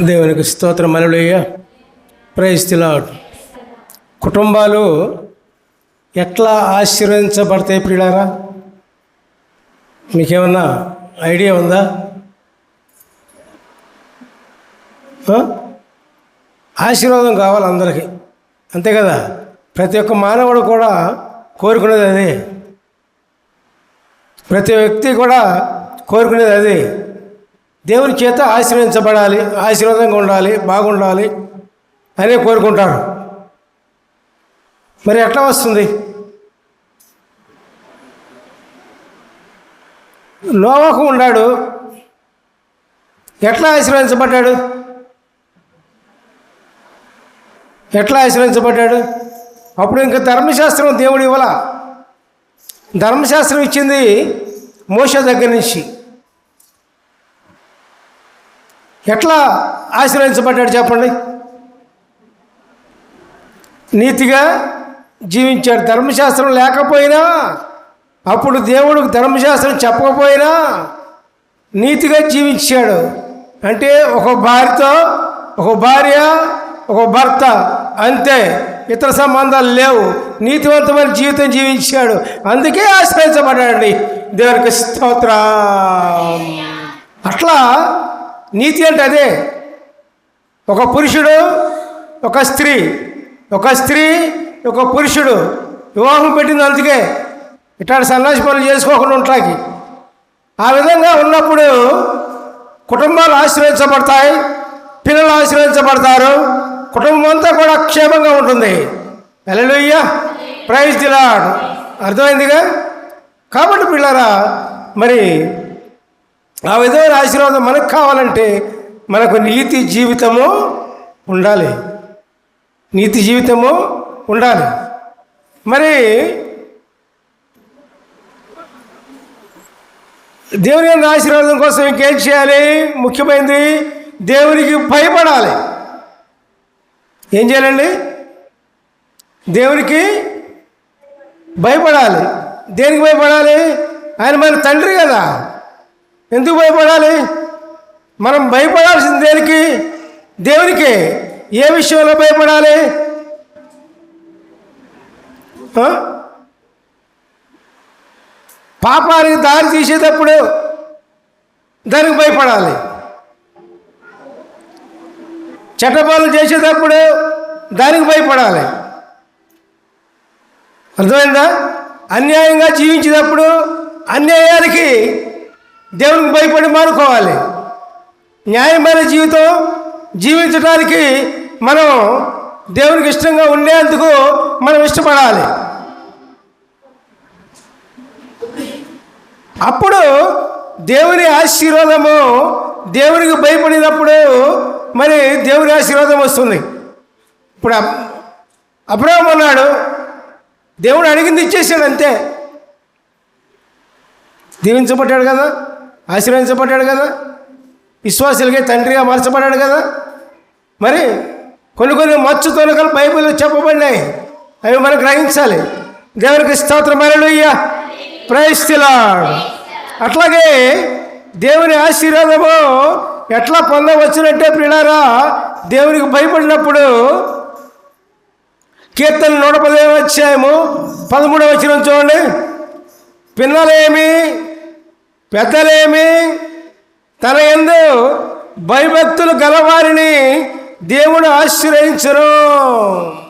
దేవునికి స్తోత్రం. Hallelujah. Praise the Lord. కుటుంబాలు ఎట్లా ఆశీర్వదించబడతాయి ప్రియులారా? మీకేమన్నా ఐడియా ఉందా? ఆశీర్వాదం కావాలి అందరికీ, అంతే కదా? ప్రతి ఒక్క మానవుడు కూడా కోరుకునేది అదే. ప్రతి వ్యక్తి కూడా కోరుకునేది అదే. దేవుని చేత ఆశీర్వదించబడాలి, ఆశీర్వాదంగా ఉండాలి, బాగుండాలి అని కోరుకుంటారు. మరి ఎట్లా వస్తుంది? నోవహు ఉన్నాడు, ఎట్లా ఆశీర్వదించబడ్డాడు? ఎట్లా ఆశీర్వదించబడ్డాడు? అప్పుడు ఇంకా ధర్మశాస్త్రం దేవుడు ఇవ్వాల. ధర్మశాస్త్రం ఇచ్చింది మోషే దగ్గర నుంచి. ఎట్లా ఆశీర్వదించబడ్డాడు చెప్పండి? నీతిగా జీవించాడు. ధర్మశాస్త్రం లేకపోయినా, అప్పుడు దేవుడు ధర్మశాస్త్రం చెప్పకపోయినా నీతిగా జీవించాడు. అంటే ఒక భార్యతో, ఒక భార్య, ఒక భర్త, అంతే, ఇతర సంబంధాలు లేవు. నీతివంతమైన జీవితం జీవించాడు. అందుకే ఆశ్రయించబడ్డాడండి. దేవునికి స్తోత్రం. అట్లా నీతి అంటే అదే. ఒక పురుషుడు, ఒక స్త్రీ, ఒక స్త్రీ, ఒక పురుషుడు వివాహం పెట్టింది అందుకే. ఇట్లాంటి సన్నాసి పనులు చేసుకోకుండా ఉంటాకి. ఆ విధంగా ఉన్నప్పుడు కుటుంబాలు ఆశీర్వదించబడతాయి, పిల్లలు ఆశీర్వదించబడతారు, కుటుంబం అంతా కూడా క్షేమంగా ఉంటుంది. హల్లెలూయా. Praise the Lord. అర్థమైందిగా? కాబట్టి పిల్లరా, మరి ఆ విధమైన ఆశీర్వాదం మనకు కావాలంటే మనకు నీతి జీవితము ఉండాలి. నీతి జీవితము ఉండాలి. మరి దేవుని యొక్క ఆశీర్వాదం కోసం ఇంకేం చేయాలి? ముఖ్యమైనది దేవునికి భయపడాలి. ఏం చేయాలండి? దేవునికి భయపడాలి. దేనికి భయపడాలి? ఆయన మన తండ్రి కదా. ఎందుకు భయపడాలి? మనం భయపడాల్సింది దేనికి? దేవునికి. ఏ విషయంలో భయపడాలి? పాపానికి దారి తీసేటప్పుడు దానికి భయపడాలి. చట్టపాలన చేసేటప్పుడు దానికి భయపడాలి. అర్థమైందా? అన్యాయంగా జీవించేటప్పుడు అన్యాయానికి దేవునికి భయపడి మానుకోవాలి. న్యాయమైన జీవితం జీవించడానికి మనం దేవునికి ఇష్టంగా ఉండేందుకు మనం ఇష్టపడాలి. అప్పుడు దేవుని ఆశీర్వాదము, దేవునికి భయపడినప్పుడు మరి దేవుని ఆశీర్వాదం వస్తుంది. ఇప్పుడు అబ్రహాము అన్నాడు, దేవుడు అడిగింది ఇచ్చేసాడు, అంతే. దీవించబడ్డాడు కదా, ఆశీర్వదించబడ్డాడు కదా, విశ్వాసులకే తండ్రిగా మార్చబడ్డాడు కదా. మరి కొన్ని మచ్చు తొలకలు బైబిల్లో చెప్పబడినాయి, అవి మనం గ్రహించాలి. దేవునికి స్తోత్రం. హల్లెలూయా. Praise the Lord. అట్లాగే దేవుని ఆశీర్వాదము ఎట్లా పొందవచ్చునంటే ప్రియులారా, దేవునికి భయపడినప్పుడు కీర్తన 115:13 చూడండి. పిల్లలేమి పెద్దలేమి తన యందు భయభక్తులు గలవారిని దేవుడు ఆశీర్వదించును.